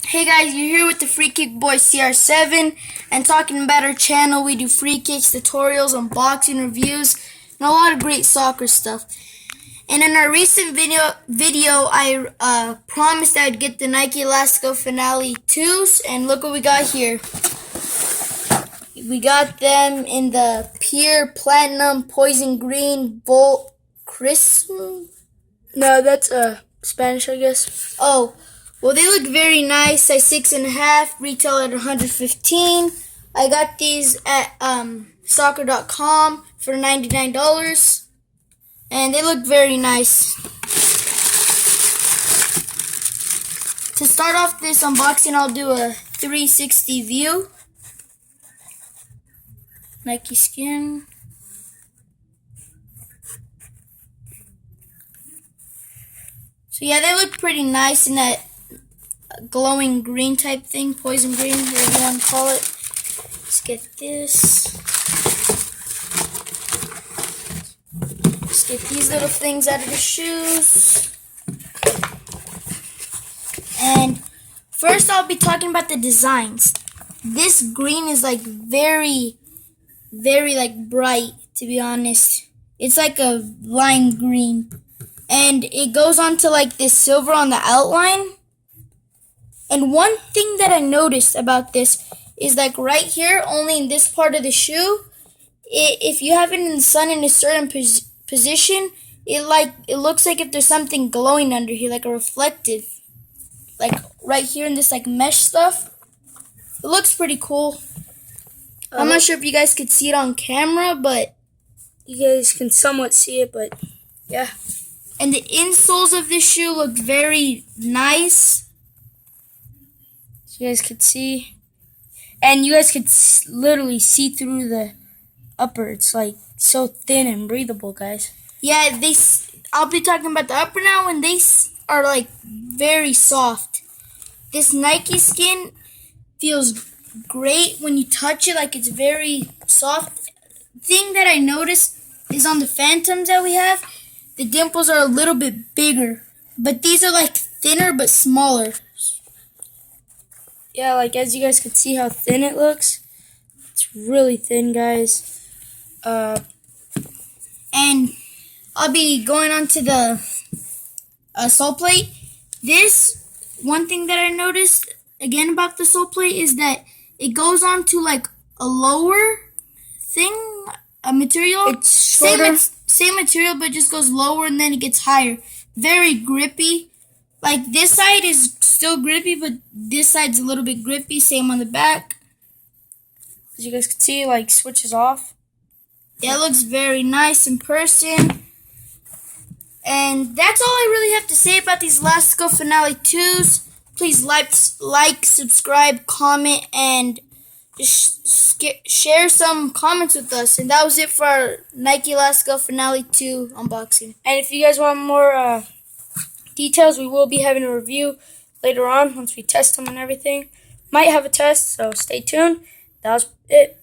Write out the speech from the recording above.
Hey guys, you're here with the Free Kick Boy CR7 and talking about our channel. We do free kicks, tutorials, unboxing, reviews, and a lot of great soccer stuff. And in our recent video I promised I'd get the Nike Elastico Finale 2s, and look what we got here. We got them in the Pure Platinum Poison Green Volt Crisp. No, that's Spanish, I guess. Oh, well, they look very nice. Size 6.5, retail at $115. I got these at soccer.com for $99, and they look very nice. To start off this unboxing, I'll do a 360 view. Nike skin. So yeah, they look pretty nice in that glowing green type thing, poison green, whatever you want to call it. Let's get this. Let's get these little things out of the shoes. And first I'll be talking about the designs. This green is like very like bright, to be honest. It's like a lime green. And it goes on to like this silver on the outline. And one thing that I noticed about this is like right here, only in this part of the shoe, if you have it in the sun in a certain position, it looks like if there's something glowing under here, like a reflective. Like right here in this like mesh stuff. It looks pretty cool. I'm not sure if you guys could see it on camera, but you guys can somewhat see it, but yeah. And the insoles of this shoe look very nice. You guys could see, and you guys could literally see through the upper. It's like so thin and breathable, guys. Yeah, I'll be talking about the upper now, and they are like very soft. This Nike skin feels great when you touch it, like it's very soft. Thing that I noticed is on the Phantoms that we have, the dimples are a little bit bigger, but these are like thinner but smaller. Yeah, like as you guys can see how thin it looks. It's really thin, guys. And I'll be going on to the sole plate. This, one thing that I noticed again about the sole plate is that it goes on to like a lower thing, a material. It's shorter. Same material, but it just goes lower and then it gets higher. Very grippy. Like this side is still grippy, but this side's a little bit grippy. Same on the back. As you guys can see, like switches off. Yeah, it looks very nice in person. And that's all I really have to say about these Elastico Finale 2s. Please like, subscribe, comment, and just share some comments with us. And that was it for our Nike Elastico Finale 2 unboxing. And if you guys want more details, we will be having a review later on once we test them and everything. Might have a test, so stay tuned. That was it.